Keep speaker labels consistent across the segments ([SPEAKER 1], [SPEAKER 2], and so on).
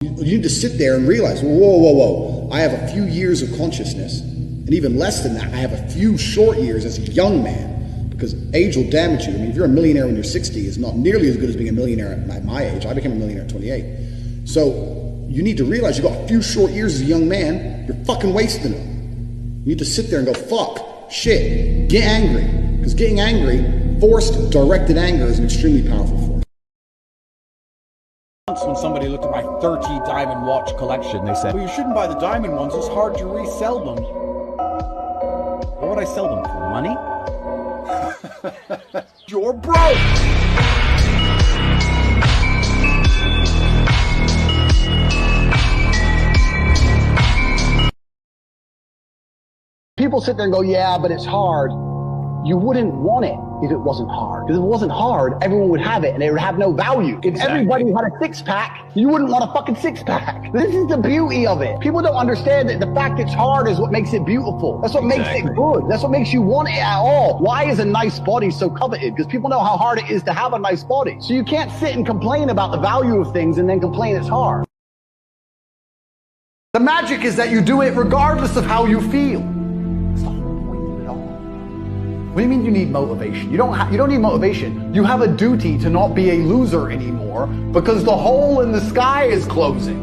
[SPEAKER 1] You need to sit there and realize, whoa. I have a few years of consciousness, and even less than that, I have a few short years as a young man, because age will damage you. I mean, if you're a millionaire when you're 60, it's not nearly as good as being a millionaire at my age. I became a millionaire at 28. So you need to realize you've got a few short years as a young man, you're fucking wasting them. You need to sit there and go, fuck, shit, get angry. Because getting angry, forced, directed anger is an extremely powerful force.
[SPEAKER 2] Once when somebody looked at my 30 diamond watch collection, they said, well, you shouldn't buy the diamond ones, it's hard to resell them. What would I sell them for? Money? You're broke!
[SPEAKER 3] People sit there and go, yeah, but it's hard. You wouldn't want it if it wasn't hard. Because if it wasn't hard, everyone would have it and it would have no value. If everybody had a six-pack, you wouldn't want a fucking six-pack. This is the beauty of it. People don't understand that the fact it's hard is what makes it beautiful. That's what makes it good. That's what makes you want it at all. Why is a nice body so coveted? Because people know how hard it is to have a nice body. So you can't sit and complain about the value of things and then complain it's hard. The magic is that you do it regardless of how you feel. What do you mean you need motivation? You don't need motivation. You have a duty to not be a loser anymore because the hole in the sky is closing.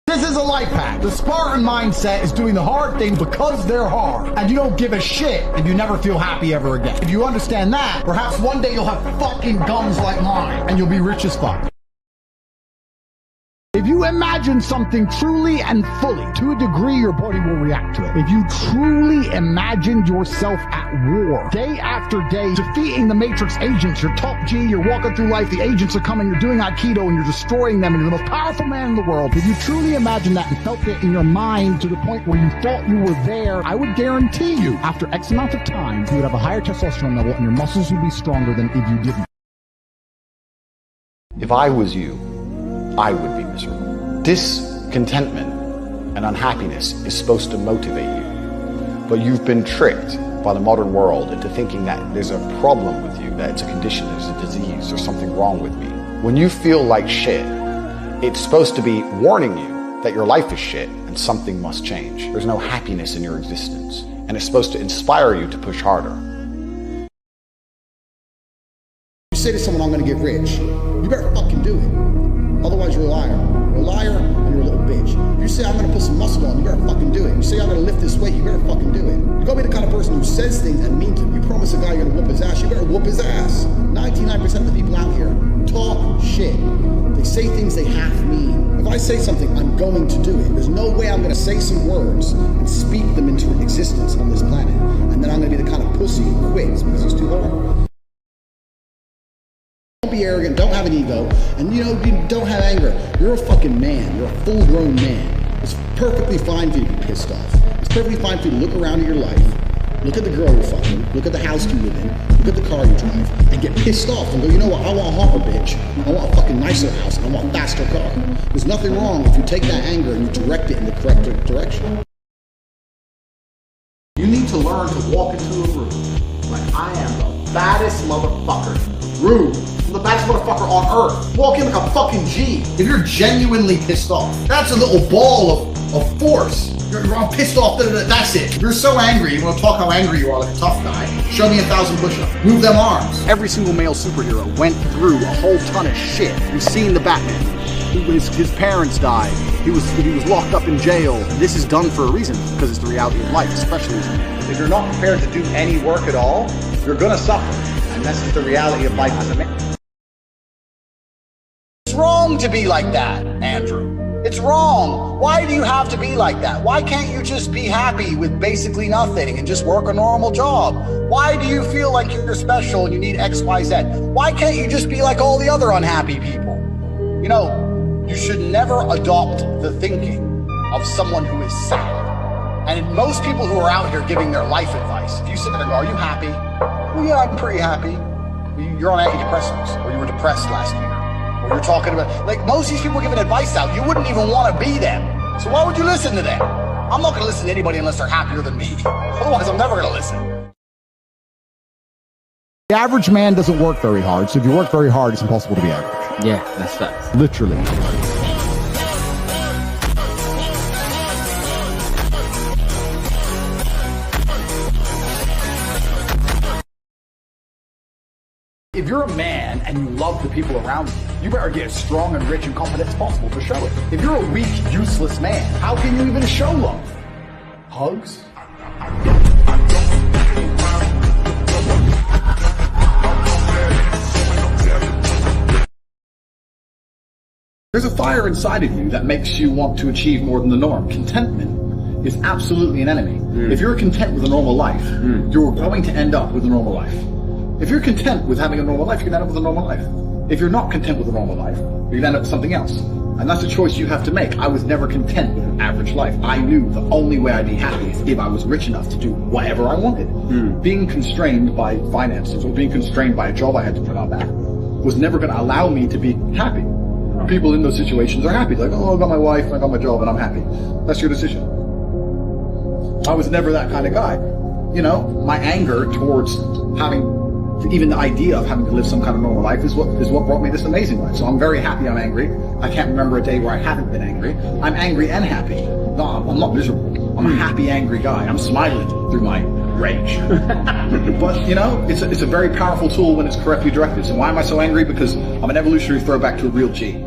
[SPEAKER 3] This is a life hack. The Spartan mindset is doing the hard things because they're hard. And you don't give a shit and you never feel happy ever again. If you understand that, perhaps one day you'll have fucking guns like mine and you'll be rich as fuck. If you imagine something truly and fully, to a degree your body will react to it. If you truly imagined yourself at war, day after day, defeating the Matrix agents, you're top G, you're walking through life, the agents are coming, you're doing Aikido and you're destroying them, and you're the most powerful man in the world. If you truly imagined that and felt it in your mind to the point where you thought you were there, I would guarantee you, after X amount of time, you would have a higher testosterone level and your muscles would be stronger than if you didn't.
[SPEAKER 4] If I was you, I would be miserable. Discontentment and unhappiness is supposed to motivate you, but you've been tricked by the modern world into thinking that there's a problem with you, that it's a condition, there's a disease, there's something wrong with me. When you feel like shit, it's supposed to be warning you that your life is shit and something must change. There's no happiness in your existence, and it's supposed to inspire you to push harder.
[SPEAKER 1] You say to someone, I'm going to get rich, you better fucking do it. Otherwise, you're a liar. You're a liar and you're a little bitch. You say, I'm going to put some muscle on, you better fucking do it. You say, I'm going to lift this weight, you better fucking do it. You got to be the kind of person who says things and means them. You promise a guy you're going to whoop his ass, you better whoop his ass. 99% of the people out here talk shit. They say things they half mean. If I say something, I'm going to do it. There's no way I'm going to say some words and speak them into existence on this planet. And then I'm going to be the kind of pussy who quits because it's too hard. Don't be arrogant, don't have an ego, and you don't have anger. You're a fucking man. You're a full-grown man. It's perfectly fine for you to be pissed off. It's perfectly fine for you to look around at your life, look at the girl you're fucking, look at the house you live in, look at the car you drive, and get pissed off and go, you know what, I want a hotter bitch, I want a fucking nicer house, and I want a faster car. There's nothing wrong if you take that anger and you direct it in the correct direction. You need to learn to walk into a room like I am the baddest motherfucker. Room. The baddest motherfucker on earth. Walk in like a fucking G. If you're genuinely pissed off, that's a little ball of force. You're pissed off, that's it. If you're so angry, you want to talk how angry you are like a tough guy, show me 1,000 push-ups. Move them arms.
[SPEAKER 3] Every single male superhero went through a whole ton of shit. You've seen the Batman. His parents died. He was locked up in jail. This is done for a reason, because it's the reality of life, especially as a man.
[SPEAKER 5] If you're not prepared to do any work at all, you're gonna suffer. And that's just the reality of life as a man.
[SPEAKER 3] It's wrong to be like that, Andrew. It's wrong. Why do you have to be like that? Why can't you just be happy with basically nothing and just work a normal job? Why do you feel like you're special and you need X, Y, Z? Why can't you just be like all the other unhappy people? You know, you should never adopt the thinking of someone who is sad. And most people who are out here giving their life advice, if you sit there and go, are you happy? Well, yeah, I'm pretty happy. You're on antidepressants, or you were depressed last year. Or you're talking about, like, most of these people giving advice out, you wouldn't even want to be them. So why would you listen to them? I'm not going to listen to anybody unless they're happier than me. Otherwise, I'm never going to listen.
[SPEAKER 1] The average man doesn't work very hard, so if you work very hard, it's impossible to be average.
[SPEAKER 6] Yeah, that's facts.
[SPEAKER 1] Literally.
[SPEAKER 2] If you're a man and you love the people around you, you better get as strong and rich and confident as possible to show it. If you're a weak, useless man, how can you even show love? Hugs? There's a fire inside of you that makes you want to achieve more than the norm. Contentment is absolutely an enemy. If you're content with a normal life, you're going to end up with a normal life. If you're content with having a normal life, you're going to end up with a normal life. If you're not content with a normal life, you're going to end up with something else. And that's a choice you have to make. I was never content with an average life. I knew the only way I'd be happy is if I was rich enough to do whatever I wanted. Being constrained by finances or being constrained by a job I had to put on that was never going to allow me to be happy. People in those situations are happy. Like, oh, I got my wife, I got my job, and I'm happy. That's your decision. I was never that kind of guy. You know, my anger towards having, even the idea of having to live some kind of normal life is what brought me this amazing life. So I'm very happy I'm angry. I can't remember a day where I haven't been angry. I'm angry and happy. No, I'm not miserable. I'm a happy, angry guy. I'm smiling through my rage. But, you know, it's a very powerful tool when it's correctly directed. So why am I so angry? Because I'm an evolutionary throwback to a real G.